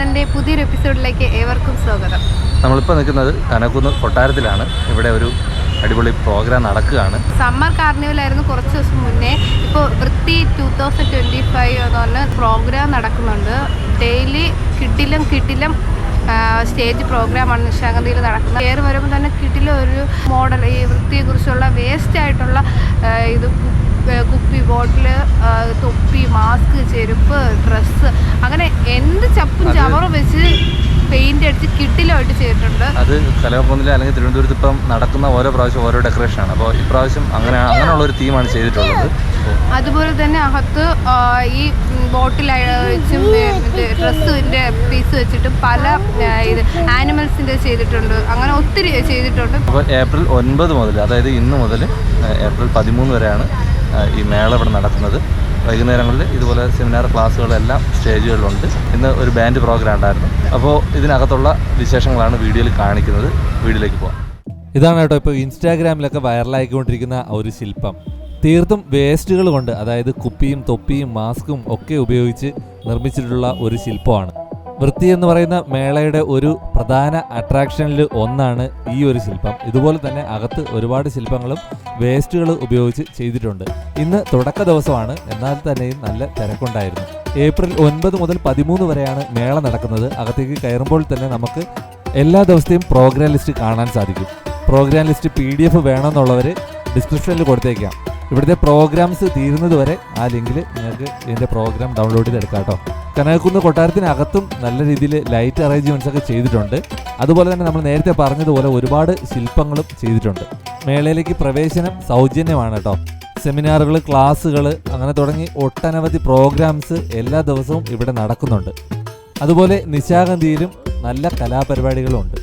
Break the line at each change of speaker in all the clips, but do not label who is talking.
ചാനലിൻ്റെ പുതിയൊരു എപ്പിസോഡിലേക്ക് ഏവർക്കും സ്വാഗതം.
നമ്മളിപ്പോൾ നിൽക്കുന്നത് കനകുന്ന് കൊട്ടാരത്തിലാണ്. ഇവിടെ ഒരു അടിപൊളി പ്രോഗ്രാം നടക്കുകയാണ്.
സമ്മർ കാർണിവലായിരുന്നു കുറച്ച് ദിവസം മുന്നേ. ഇപ്പോൾ വൃത്തി 2025 എന്ന് പറഞ്ഞ പ്രോഗ്രാം നടക്കുന്നുണ്ട്. ഡെയിലി കിട്ടിലും സ്റ്റേജ് പ്രോഗ്രാമാണ് നിശാഗന്ധിയിൽ നടക്കുന്നത്. കയറി വരുമ്പോൾ തന്നെ കിട്ടിലും ഒരു മോഡൽ ഈ വൃത്തിയെക്കുറിച്ചുള്ള വേസ്റ്റ് ആയിട്ടുള്ള ഇത് കുപ്പി, ബോട്ടിൽ, തൊപ്പി, മാസ്ക്, ചെരുപ്പ്, ഡ്രസ്സ്, അങ്ങനെ എന്ത് ചപ്പും ചവറും വെച്ച് പെയിന്റ് അടിച്ച് കിട്ടിലുമായിട്ട് ചെയ്തിട്ടുണ്ട്.
അത് കലാഭവനിൽ അല്ലെങ്കിൽ തിരുവനന്തപുരത്ത് ഇപ്പം നടക്കുന്ന ഓരോ പ്രാവശ്യം ഓരോ ഡെക്കറേഷനാണ്. അപ്പോൾ ഇപ്രാവശ്യം അങ്ങനെയുള്ള ഒരു തീമാണ് ചെയ്തിട്ടുള്ളത്.
അതുപോലെ തന്നെ അകത്ത് ഈ ബോട്ടിൽ വെച്ചും ഡ്രസ്സിൻ്റെ പീസ് വെച്ചിട്ടും പല ഇത് ആനിമൽസിൻ്റെ ചെയ്തിട്ടുണ്ട്. അങ്ങനെ ഒത്തിരി ചെയ്തിട്ടുണ്ട്.
അപ്പോൾ ഏപ്രിൽ 9 മുതൽ, അതായത് ഇന്ന് മുതൽ ഏപ്രിൽ 13 വരെയാണ് ഈ മേള ഇവിടെ നടക്കുന്നത്. വൈകുന്നേരങ്ങളിൽ ഇതുപോലെ സെമിനാർ ക്ലാസ്സുകളെല്ലാം സ്റ്റേജുകളിലുണ്ട്. ഇന്ന് ഒരു ബാൻഡ് പ്രോഗ്രാം ഉണ്ടായിരുന്നു. അപ്പോൾ ഇതിനകത്തുള്ള വിശേഷങ്ങളാണ് വീഡിയോയിൽ കാണിക്കുന്നത്. വീഡിയോയിലേക്ക് പോകാം.
ഇതാണ് കേട്ടോ ഇപ്പോൾ ഇൻസ്റ്റാഗ്രാമിലൊക്കെ വൈറലായിക്കൊണ്ടിരിക്കുന്ന ഒരു ശില്പം. തീർത്തും വേസ്റ്റുകൾ കൊണ്ട്, അതായത് കുപ്പിയും തൊപ്പിയും മാസ്കും ഒക്കെ ഉപയോഗിച്ച് നിർമ്മിച്ചിട്ടുള്ള ഒരു ശില്പമാണ്. വൃത്തി എന്ന് പറയുന്ന മേളയുടെ ഒരു പ്രധാന അട്രാക്ഷനിൽ ഒന്നാണ് ഈ ഒരു ശില്പം. ഇതുപോലെ തന്നെ അകത്ത് ഒരുപാട് ശില്പങ്ങളും വേസ്റ്റുകൾ ഉപയോഗിച്ച് ചെയ്തിട്ടുണ്ട്. ഇന്ന് തുടക്ക ദിവസമാണ്, എന്നാൽ തന്നെയും നല്ല തിരക്കുണ്ടായിരുന്നു. ഏപ്രിൽ 9 മുതൽ 13 വരെയാണ് മേള നടക്കുന്നത്. അകത്തേക്ക് കയറുമ്പോൾ തന്നെ നമുക്ക് എല്ലാ ദിവസത്തെയും പ്രോഗ്രാം ലിസ്റ്റ് കാണാൻ സാധിക്കും. പ്രോഗ്രാം ലിസ്റ്റ് PDF വേണമെന്നുള്ളവർ ഡിസ്ക്രിപ്ഷനിൽ കൊടുത്തേക്കാം. ഇവിടുത്തെ പ്രോഗ്രാംസ് തീരുന്നത് വരെ ആ ലിങ്കിൽ നിങ്ങൾക്ക് ഇതിൻ്റെ പ്രോഗ്രാം ഡൗൺലോഡ് ചെയ്തെടുക്കാം കേട്ടോ. കനകക്കുന്ന് കൊട്ടാരത്തിനകത്തും നല്ല രീതിയിൽ ലൈറ്റ് അറേഞ്ച്മെൻറ്റ്സ് ഒക്കെ ചെയ്തിട്ടുണ്ട്. അതുപോലെ തന്നെ നമ്മൾ നേരത്തെ പറഞ്ഞതുപോലെ ഒരുപാട് ശില്പങ്ങളും ചെയ്തിട്ടുണ്ട്. മേളയിലേക്ക് പ്രവേശനം സൗജന്യമാണ് കേട്ടോ. സെമിനാറുകൾ, ക്ലാസ്സുകൾ, അങ്ങനെ തുടങ്ങി ഒട്ടനവധി പ്രോഗ്രാംസ് എല്ലാ ദിവസവും ഇവിടെ നടക്കുന്നുണ്ട്. അതുപോലെ നിശാഗന്ധിയിലും നല്ല കലാപരിപാടികളും ഉണ്ട്.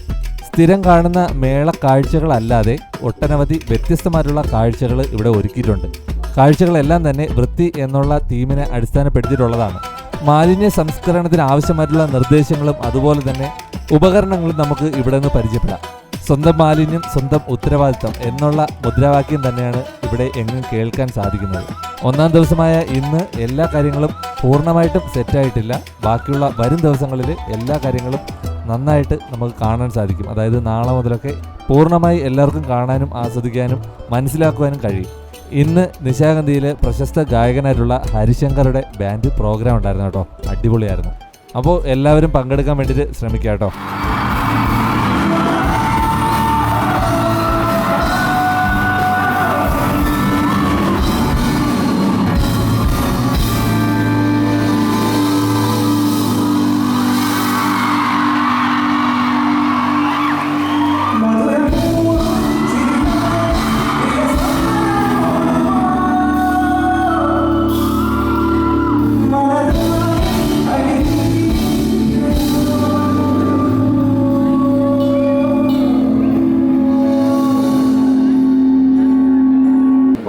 സ്ഥിരം കാണുന്ന മേള കാഴ്ചകളല്ലാതെ ഒട്ടനവധി വ്യത്യസ്തമായിട്ടുള്ള കാഴ്ചകൾ ഇവിടെ ഒരുക്കിയിട്ടുണ്ട്. കാഴ്ചകളെല്ലാം തന്നെ വൃത്തി എന്നുള്ള തീമിനെ അടിസ്ഥാനപ്പെടുത്തിയിട്ടുള്ളതാണ്. മാലിന്യ സംസ്കരണത്തിന് ആവശ്യമായിട്ടുള്ള നിർദ്ദേശങ്ങളും അതുപോലെ തന്നെ ഉപകരണങ്ങളും നമുക്ക് ഇവിടെ നിന്ന് പരിചയപ്പെടാം. സ്വന്തം മാലിന്യം സ്വന്തം ഉത്തരവാദിത്തം എന്നുള്ള മുദ്രാവാക്യം തന്നെയാണ് ഇവിടെ എങ്ങും കേൾക്കാൻ സാധിക്കുന്നത്. ഒന്നാം ദിവസമായ ഇന്ന് എല്ലാ കാര്യങ്ങളും പൂർണ്ണമായിട്ടും സെറ്റായിട്ടില്ല. ബാക്കിയുള്ള വരും ദിവസങ്ങളിൽ എല്ലാ കാര്യങ്ങളും നന്നായിട്ട് നമുക്ക് കാണാൻ സാധിക്കും. അതായത് നാളെ മുതലൊക്കെ പൂർണ്ണമായി എല്ലാവർക്കും കാണാനും ആസ്വദിക്കാനും മനസ്സിലാക്കുവാനും കഴിയും. ഇന്ന് നിശാഗന്ധിയിൽ പ്രശസ്ത ഗായകനായിട്ടുള്ള ഹരിശങ്കറുടെ ബാൻഡ് പ്രോഗ്രാം ഉണ്ടായിരുന്നു കേട്ടോ. അടിപൊളിയായിരുന്നു. അപ്പോൾ എല്ലാവരും പങ്കെടുക്കാൻ വേണ്ടിയിട്ട് ശ്രമിക്കാം കേട്ടോ.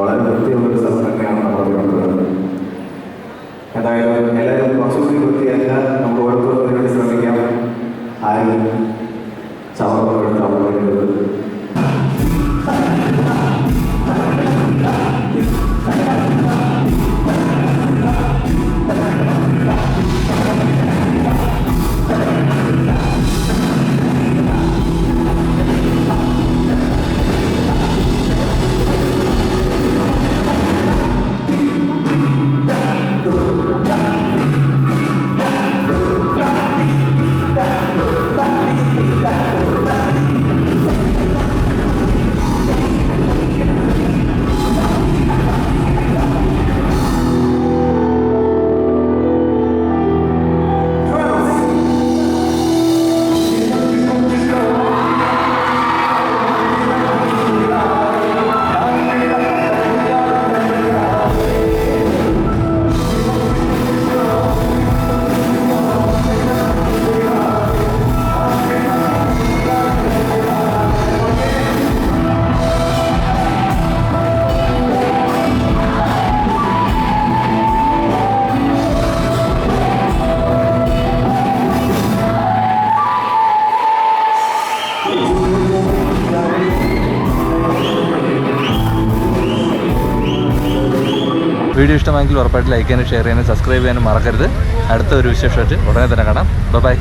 വളരെ വൃത്തിയുള്ളൊരു സ്ഥലം തന്നെയാണ് നമ്മൾ. എന്തായാലും എല്ലാവരും കുറച്ചുകൂടി വൃത്തിയല്ല, നമ്മൾ ഓരോരുത്തർക്കും അതിനുവേണ്ടി ശ്രമിക്കാം. ആരും ചവറെടുക്കാൻ പോകരുത്.
വീഡിയോ ഇഷ്ടമായെങ്കിൽ ഉറപ്പായിട്ട് ലൈക്ക് ചെയ്യാനും ഷെയർ ചെയ്യാനും സബ്സ്ക്രൈബ് ചെയ്യാനും മറക്കരുത്. അടുത്ത ഒരു വിശേഷമായിട്ട് ഉടനെ തന്നെ കാണാം. ബൈ.